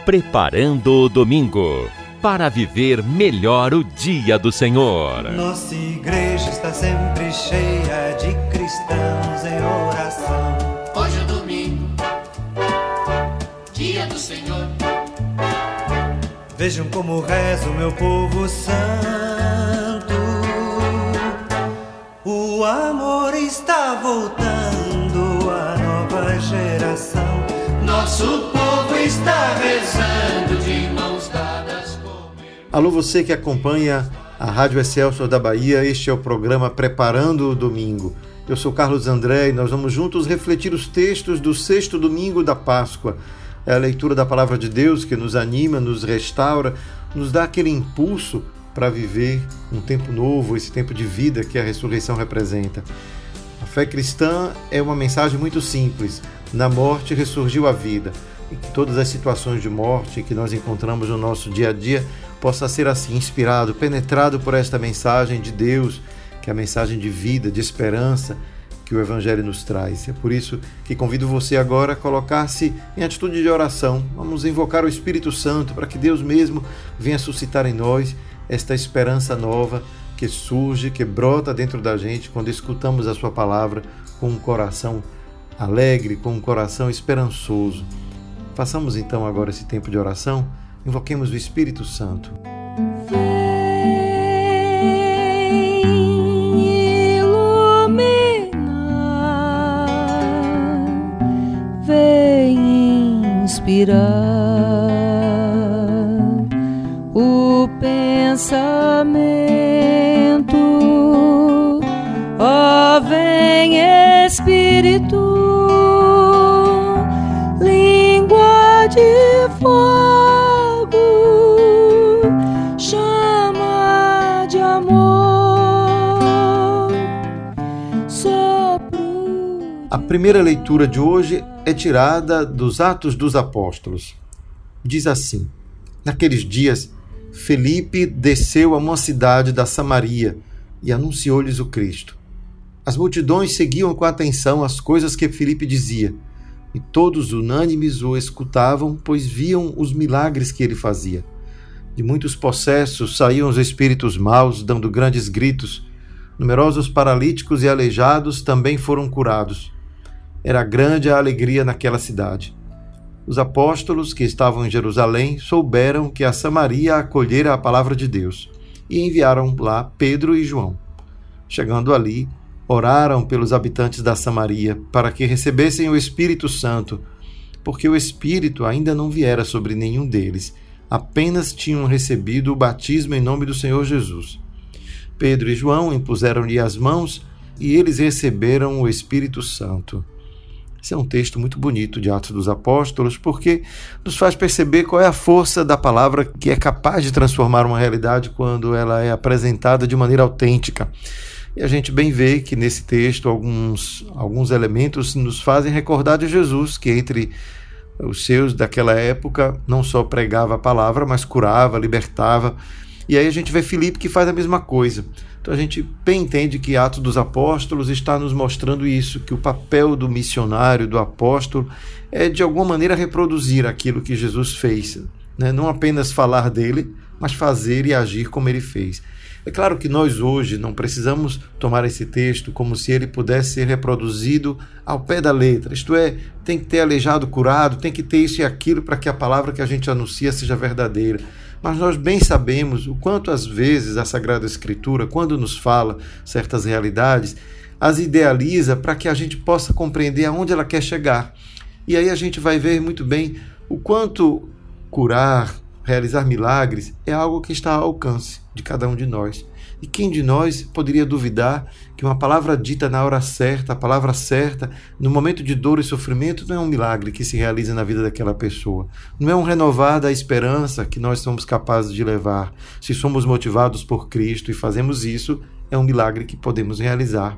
Preparando o domingo para viver melhor o dia do Senhor. Nossa igreja está sempre cheia de cristãos em oração. Hoje é domingo, dia do Senhor. Vejam como reza o meu povo santo. O amor está voltando à nova geração. Nosso povo está rezando de mãos dadas com ele. Alô, você que acompanha a Rádio Excelsior da Bahia, este é o programa Preparando o Domingo. Eu sou Carlos André e nós vamos juntos refletir os textos do sexto domingo da Páscoa. É a leitura da Palavra de Deus que nos anima, nos restaura, nos dá aquele impulso para viver um tempo novo, esse tempo de vida que a ressurreição representa. A fé cristã é uma mensagem muito simples. Na morte ressurgiu a vida. E que todas as situações de morte que nós encontramos no nosso dia a dia possa ser assim, inspirado, penetrado por esta mensagem de Deus, que é a mensagem de vida, de esperança que o Evangelho nos traz. É por isso que convido você agora a colocar-se em atitude de oração. Vamos invocar o Espírito Santo para que Deus mesmo venha suscitar em nós esta esperança nova que surge, que brota dentro da gente quando escutamos a sua palavra com um coração alegre, com um coração esperançoso. Façamos então agora esse tempo de oração, invoquemos o Espírito Santo. Vem iluminar, vem inspirar o pensamento, ó vem Espírito, língua de fogo, chama de amor, sopro. A primeira leitura de hoje é tirada dos Atos dos Apóstolos. Diz assim: naqueles dias, Felipe desceu a uma cidade da Samaria e anunciou-lhes o Cristo. As multidões seguiam com atenção as coisas que Felipe dizia, e todos unânimes o escutavam, pois viam os milagres que ele fazia. De muitos possessos saíam os espíritos maus, dando grandes gritos. Numerosos paralíticos e aleijados também foram curados. Era grande a alegria naquela cidade. Os apóstolos que estavam em Jerusalém souberam que a Samaria acolhera a palavra de Deus e enviaram lá Pedro e João. Chegando ali, oraram pelos habitantes da Samaria para que recebessem o Espírito Santo, porque o Espírito ainda não viera sobre nenhum deles, apenas tinham recebido o batismo em nome do Senhor Jesus. Pedro e João impuseram-lhe as mãos e eles receberam o Espírito Santo. Esse é um texto muito bonito de Atos dos Apóstolos, porque nos faz perceber qual é a força da palavra que é capaz de transformar uma realidade quando ela é apresentada de maneira autêntica. E a gente bem vê que nesse texto alguns elementos nos fazem recordar de Jesus, que entre os seus daquela época não só pregava a palavra, mas curava, libertava. E aí a gente vê Filipe que faz a mesma coisa. Então a gente bem entende que Atos dos Apóstolos está nos mostrando isso, que o papel do missionário, do apóstolo, é de alguma maneira reproduzir aquilo que Jesus fez, né? Não apenas falar dele, mas fazer e agir como ele fez. É claro que nós hoje não precisamos tomar esse texto como se ele pudesse ser reproduzido ao pé da letra. Isto é, tem que ter aleijado curado, tem que ter isso e aquilo para que a palavra que a gente anuncia seja verdadeira. Mas nós bem sabemos o quanto às vezes a Sagrada Escritura, quando nos fala certas realidades, as idealiza para que a gente possa compreender aonde ela quer chegar. E aí a gente vai ver muito bem o quanto curar, realizar milagres é algo que está ao alcance de cada um de nós. E quem de nós poderia duvidar que uma palavra dita na hora certa, a palavra certa, no momento de dor e sofrimento, não é um milagre que se realiza na vida daquela pessoa. Não é um renovar da esperança que nós somos capazes de levar. Se somos motivados por Cristo e fazemos isso, é um milagre que podemos realizar.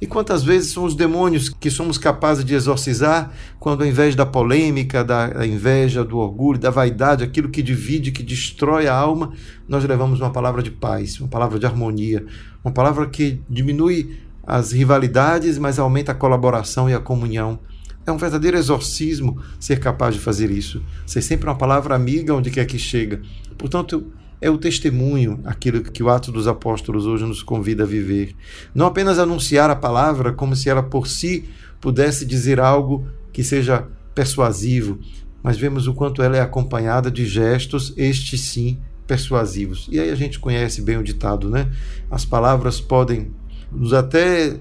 E quantas vezes são os demônios que somos capazes de exorcizar quando, ao invés da polêmica, da inveja, do orgulho, da vaidade, aquilo que divide, que destrói a alma, nós levamos uma palavra de paz, uma palavra de harmonia, uma palavra que diminui as rivalidades, mas aumenta a colaboração e a comunhão. É um verdadeiro exorcismo ser capaz de fazer isso. Ser sempre uma palavra amiga onde quer que chega. Portanto, é o testemunho, aquilo que o Atos dos Apóstolos hoje nos convida a viver. Não apenas anunciar a palavra como se ela por si pudesse dizer algo que seja persuasivo, mas vemos o quanto ela é acompanhada de gestos, estes sim, persuasivos. E aí a gente conhece bem o ditado, né? As palavras podem nos até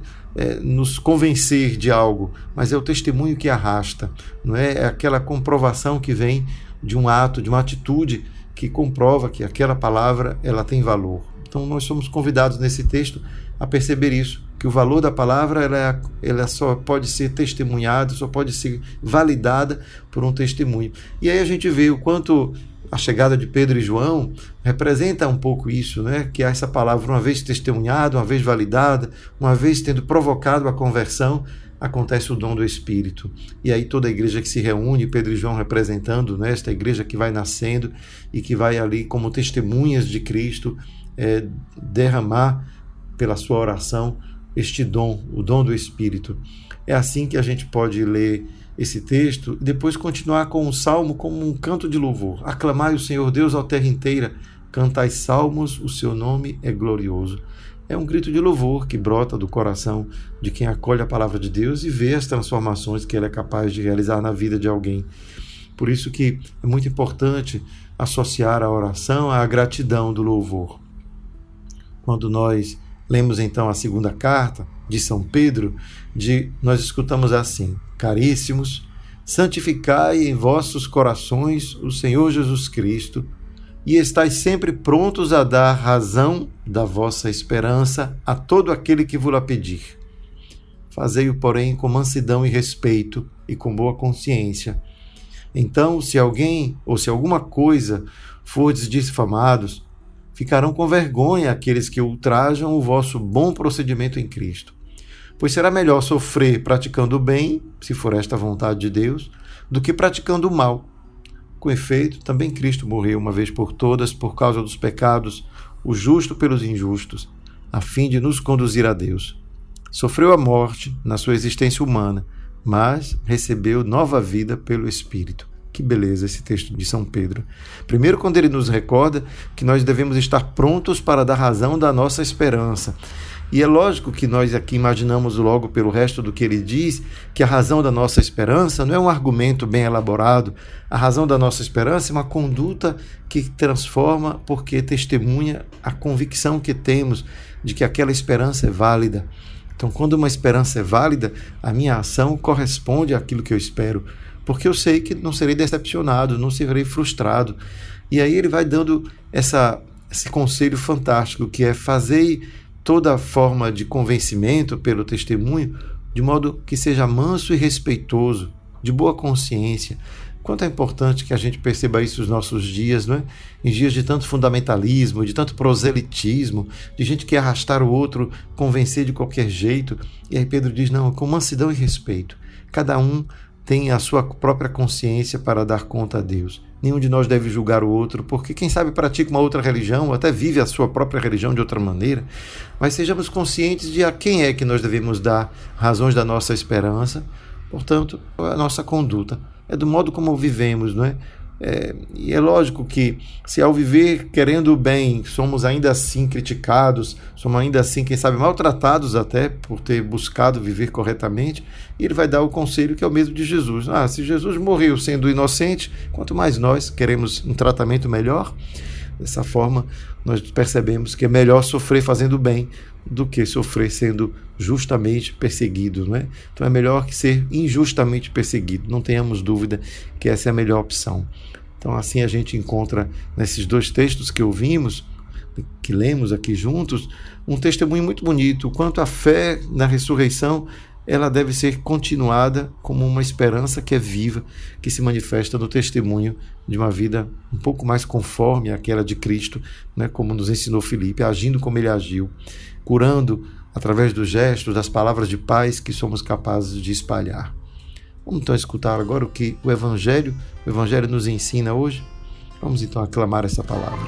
nos convencer de algo, mas é o testemunho que arrasta, não é? É aquela comprovação que vem de um ato, de uma atitude que comprova que aquela palavra ela tem valor. Então nós somos convidados nesse texto a perceber isso, que o valor da palavra ela só pode ser testemunhada, só pode ser validada por um testemunho. E aí a gente vê o quanto a chegada de Pedro e João representa um pouco isso, né? Que essa palavra, uma vez testemunhada, uma vez validada, uma vez tendo provocado a conversão, acontece o dom do Espírito. E aí toda a igreja que se reúne, Pedro e João representando, né, esta igreja que vai nascendo e que vai ali como testemunhas de Cristo derramar pela sua oração este dom, o dom do Espírito. É assim que a gente pode ler esse texto e depois continuar com o salmo como um canto de louvor. Aclamai o Senhor Deus, ó terra inteira, cantai salmos, o seu nome é glorioso. É um grito de louvor que brota do coração de quem acolhe a palavra de Deus e vê as transformações que ele é capaz de realizar na vida de alguém. Por isso que é muito importante associar a oração à gratidão do louvor. Quando nós lemos então a segunda carta de São Pedro, nós escutamos assim: caríssimos, santificai em vossos corações o Senhor Jesus Cristo, e estais sempre prontos a dar razão da vossa esperança a todo aquele que vos-la pedir. Fazei-o, porém, com mansidão e respeito e com boa consciência. Então, se alguém ou se alguma coisa fordes difamados, ficarão com vergonha aqueles que ultrajam o vosso bom procedimento em Cristo. Pois será melhor sofrer praticando o bem, se for esta a vontade de Deus, do que praticando o mal. Com efeito, também Cristo morreu uma vez por todas por causa dos pecados, o justo pelos injustos, a fim de nos conduzir a Deus. Sofreu a morte na sua existência humana, mas recebeu nova vida pelo Espírito. Que beleza esse texto de São Pedro. Primeiro, quando ele nos recorda que nós devemos estar prontos para dar razão da nossa esperança. E é lógico que nós aqui imaginamos logo pelo resto do que ele diz, que a razão da nossa esperança não é um argumento bem elaborado. A razão da nossa esperança é uma conduta que transforma porque testemunha a convicção que temos de que aquela esperança é válida. Então, quando uma esperança é válida, a minha ação corresponde àquilo que eu espero, porque eu sei que não serei decepcionado, não serei frustrado. E aí ele vai dando esse conselho fantástico, que é fazer toda forma de convencimento pelo testemunho de modo que seja manso e respeitoso, de boa consciência. Quanto é importante que a gente perceba isso nos nossos dias, não é? Em dias de tanto fundamentalismo, de tanto proselitismo, de gente que quer arrastar o outro, convencer de qualquer jeito. E aí Pedro diz, não, com mansidão e respeito. Cada um tem a sua própria consciência para dar conta a Deus. Nenhum de nós deve julgar o outro, porque quem sabe pratica uma outra religião, ou até vive a sua própria religião de outra maneira, mas sejamos conscientes de a quem é que nós devemos dar razões da nossa esperança, portanto, a nossa conduta. É do modo como vivemos, não é? E é lógico que se ao viver querendo o bem somos ainda assim criticados, somos ainda assim, quem sabe, maltratados até por ter buscado viver corretamente, e ele vai dar o conselho que é o mesmo de Jesus. Se Jesus morreu sendo inocente, quanto mais nós queremos um tratamento melhor. Dessa forma nós percebemos que é melhor sofrer fazendo bem do que sofrer sendo justamente perseguido, não é? Então é melhor que ser injustamente perseguido. Não tenhamos dúvida que essa é a melhor opção. Então assim a gente encontra nesses dois textos que ouvimos, que lemos aqui juntos, um testemunho muito bonito, quanto a fé na ressurreição ela deve ser continuada como uma esperança que é viva, que se manifesta no testemunho de uma vida um pouco mais conforme àquela de Cristo, né, como nos ensinou Filipe, agindo como ele agiu, curando através dos gestos, das palavras de paz que somos capazes de espalhar. Vamos então escutar agora o que o Evangelho nos ensina hoje? Vamos então aclamar essa palavra.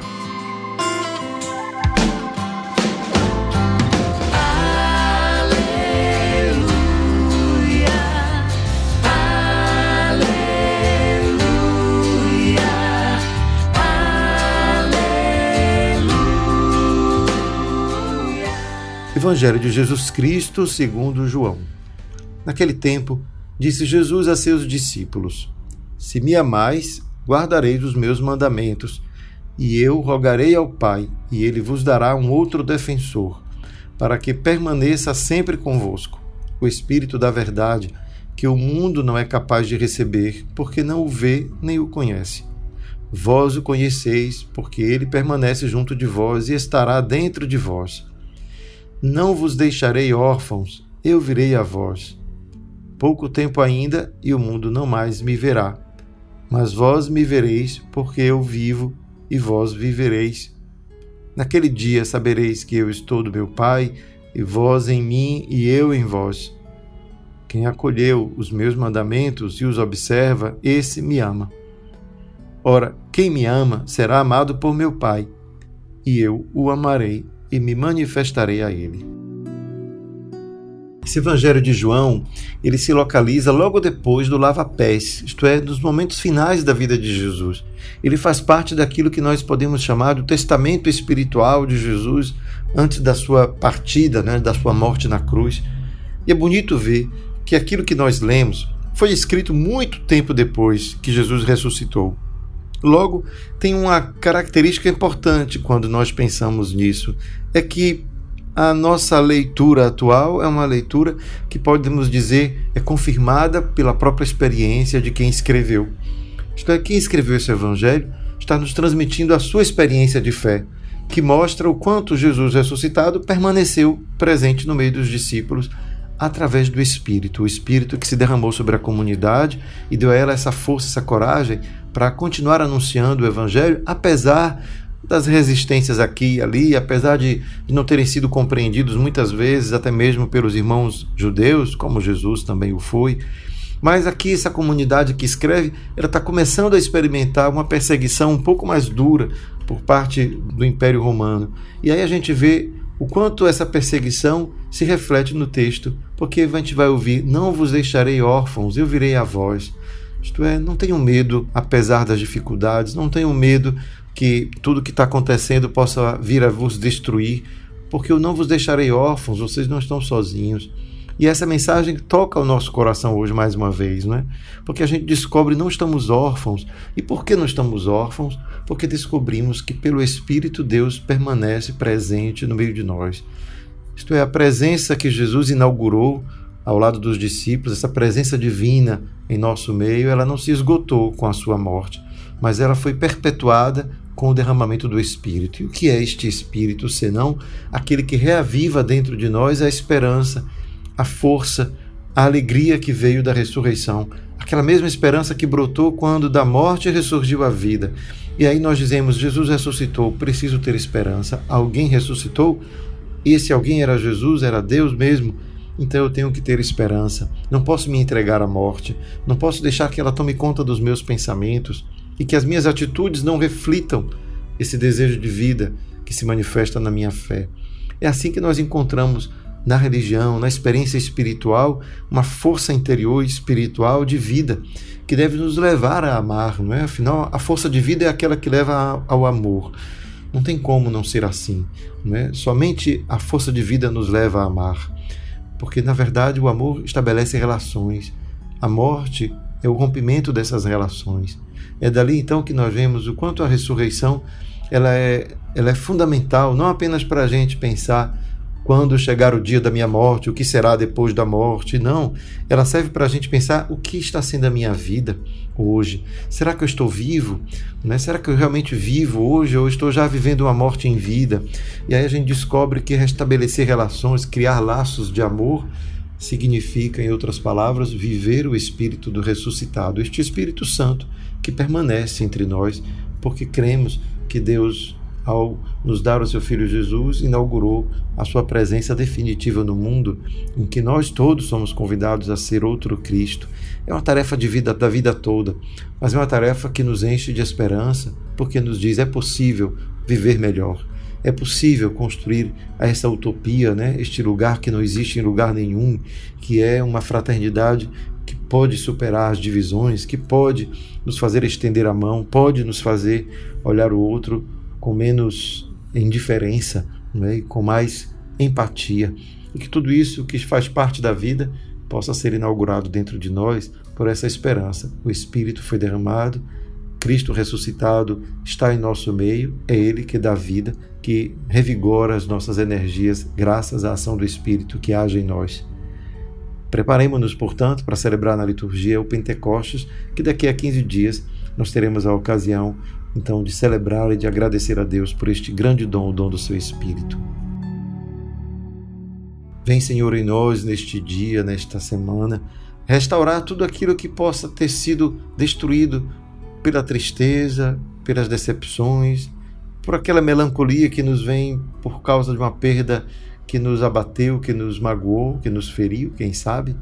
Evangelho de Jesus Cristo segundo João. Naquele tempo, disse Jesus a seus discípulos: Se me amais, guardareis os meus mandamentos, e eu rogarei ao Pai, e ele vos dará um outro defensor, para que permaneça sempre convosco, o Espírito da verdade, que o mundo não é capaz de receber, porque não o vê nem o conhece. Vós o conheceis, porque ele permanece junto de vós e estará dentro de vós. Não vos deixarei órfãos, eu virei a vós. Pouco tempo ainda, e o mundo não mais me verá. Mas vós me vereis, porque eu vivo, e vós vivereis. Naquele dia sabereis que eu estou do meu Pai, e vós em mim, e eu em vós. Quem acolheu os meus mandamentos e os observa, esse me ama. Ora, quem me ama será amado por meu Pai, e eu o amarei e me manifestarei a ele. Esse Evangelho de João, ele se localiza logo depois do lava-pés, isto é, nos momentos finais da vida de Jesus. Ele faz parte daquilo que nós podemos chamar do testamento espiritual de Jesus antes da sua partida, da sua morte na cruz. E é bonito ver que aquilo que nós lemos foi escrito muito tempo depois que Jesus ressuscitou. Logo, tem uma característica importante quando nós pensamos nisso, é que a nossa leitura atual é uma leitura que podemos dizer é confirmada pela própria experiência de quem escreveu. Isto é, quem escreveu esse Evangelho está nos transmitindo a sua experiência de fé, que mostra o quanto Jesus ressuscitado permaneceu presente no meio dos discípulos através do Espírito, o Espírito que se derramou sobre a comunidade e deu a ela essa força, essa coragem para continuar anunciando o Evangelho, apesar das resistências aqui e ali, apesar de não terem sido compreendidos muitas vezes, até mesmo pelos irmãos judeus, como Jesus também o foi. Mas aqui essa comunidade que escreve, ela está começando a experimentar uma perseguição um pouco mais dura por parte do Império Romano. E aí a gente vê o quanto essa perseguição se reflete no texto, porque a gente vai ouvir: não vos deixarei órfãos, eu virei a vós. Isto é, não tenham medo, apesar das dificuldades, não tenham medo que tudo que está acontecendo possa vir a vos destruir, porque eu não vos deixarei órfãos, vocês não estão sozinhos. E essa mensagem toca o nosso coração hoje mais uma vez, não é? Porque a gente descobre que não estamos órfãos. E por que não estamos órfãos? Porque descobrimos que pelo Espírito Deus permanece presente no meio de nós. Isto é, a presença que Jesus inaugurou ao lado dos discípulos, essa presença divina em nosso meio, ela não se esgotou com a sua morte, mas ela foi perpetuada com o derramamento do Espírito. E o que é este Espírito, senão aquele que reaviva dentro de nós a esperança, a força, a alegria que veio da ressurreição, aquela mesma esperança que brotou quando da morte ressurgiu a vida. E aí nós dizemos: Jesus ressuscitou, preciso ter esperança. Alguém ressuscitou? E esse alguém era Jesus, era Deus mesmo? Então eu tenho que ter esperança. Não posso me entregar à morte, não posso deixar que ela tome conta dos meus pensamentos e que as minhas atitudes não reflitam esse desejo de vida que se manifesta na minha fé. É assim que nós encontramos na religião, na experiência espiritual, uma força interior espiritual de vida que deve nos levar a amar, não é? Afinal, a força de vida é aquela que leva ao amor. Não tem como não ser assim, não é? Somente a força de vida nos leva a amar, porque na verdade o amor estabelece relações. A morte é o rompimento dessas relações. É dali então que nós vemos o quanto a ressurreição ela é fundamental, não apenas para a gente pensar quando chegar o dia da minha morte, o que será depois da morte. Não, ela serve para a gente pensar o que está sendo a minha vida hoje. Será que eu estou vivo? Né? Será que eu realmente vivo hoje ou estou já vivendo uma morte em vida? E aí a gente descobre que restabelecer relações, criar laços de amor, significa, em outras palavras, viver o Espírito do ressuscitado, este Espírito Santo que permanece entre nós, porque cremos que Deus, ao nos dar o seu Filho Jesus, inaugurou a sua presença definitiva no mundo, em que nós todos somos convidados a ser outro Cristo. É uma tarefa de vida, da vida toda, mas é uma tarefa que nos enche de esperança, porque nos diz: é possível viver melhor, é possível construir essa utopia, né? Este lugar que não existe em lugar nenhum, que é uma fraternidade que pode superar as divisões, que pode nos fazer estender a mão, pode nos fazer olhar o outro com menos indiferença, né? E com mais empatia, e que tudo isso que faz parte da vida possa ser inaugurado dentro de nós por essa esperança. O Espírito foi derramado, Cristo ressuscitado está em nosso meio, é Ele que dá vida, que revigora as nossas energias graças à ação do Espírito que age em nós. Preparemo-nos, portanto, para celebrar na liturgia o Pentecostes, que daqui a 15 dias nós teremos a ocasião, então, de celebrar e de agradecer a Deus por este grande dom, o dom do seu Espírito. Vem, Senhor, em nós neste dia, nesta semana, restaurar tudo aquilo que possa ter sido destruído pela tristeza, pelas decepções, por aquela melancolia que nos vem por causa de uma perda que nos abateu, que nos magoou, que nos feriu, quem sabe?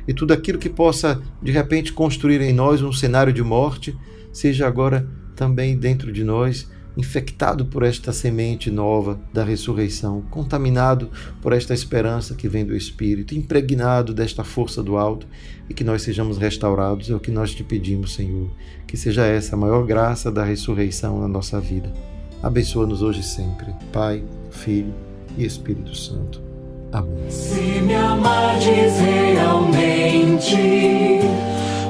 E tudo aquilo que possa, de repente, construir em nós um cenário de morte, seja agora também dentro de nós, infectado por esta semente nova da ressurreição, contaminado por esta esperança que vem do Espírito, impregnado desta força do alto, e que nós sejamos restaurados, é o que nós te pedimos, Senhor, que seja essa a maior graça da ressurreição na nossa vida. Abençoa-nos hoje e sempre, Pai, Filho e Espírito Santo. Amém. Se me amardes realmente,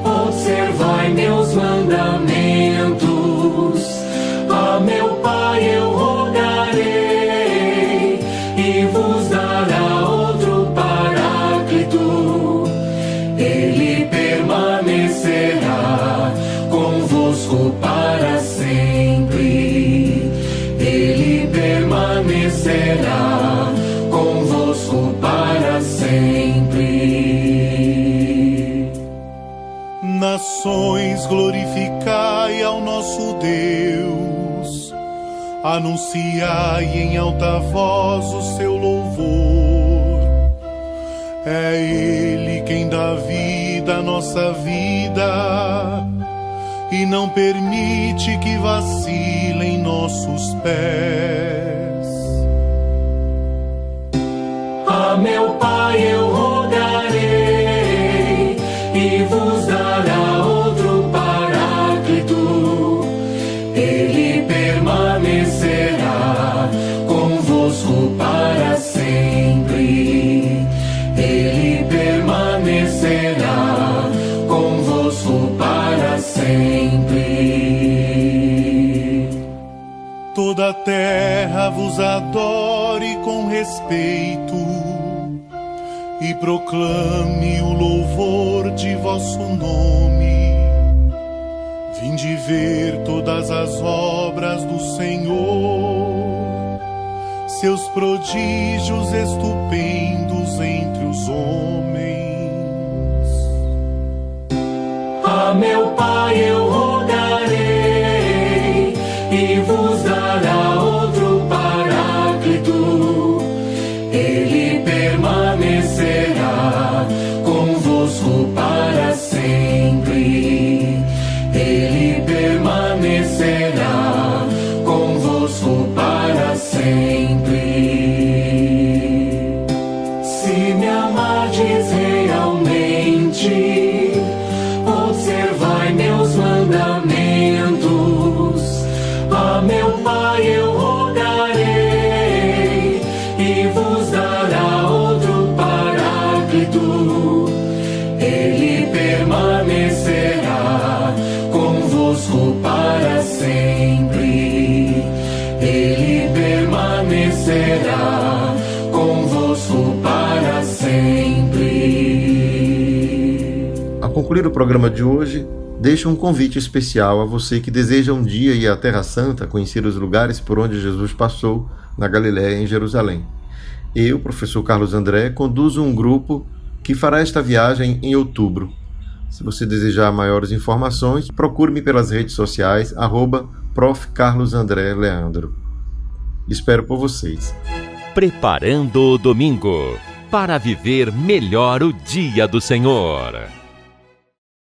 observai meus mandamentos. A meu Pai eu rogarei, e vos dará outro Paráclito. Ele permanecerá convosco para sempre. Ele permanecerá convosco para sempre. Nações, glorificai ao nosso Deus, anunciai em alta voz o seu louvor. É Ele quem dá vida à nossa vida e não permite que vacilem nossos pés. A meu Pai eu rogarei, e vos dará outro Paráclito. Ele permanecerá convosco para sempre. Ele permanecerá convosco para sempre. Toda a terra vos adore com respeito e proclame o louvor de vosso nome. Vinde ver todas as obras do Senhor, seus prodígios estupendos entre os homens. A meu Pai eu rogarei, e vos dará outro Paráclito. Ele permanecerá convosco para sempre. Ele permanecerá convosco para sempre. Se me amardes realmente, observai meus mandamentos. A meu Pai eu rogarei, e vos dará outro Paráclito. Ele permanecerá convosco para sempre. Ele permanecerá convosco para sempre. Ao concluir o programa de hoje, deixo um convite especial a você que deseja um dia ir à Terra Santa, conhecer os lugares por onde Jesus passou, na Galiléia e em Jerusalém. Eu, professor Carlos André, conduzo um grupo que fará esta viagem em outubro. Se você desejar maiores informações, procure-me pelas redes sociais, @Prof. Carlos André Leandro. Espero por vocês. Preparando o domingo para viver melhor o dia do Senhor.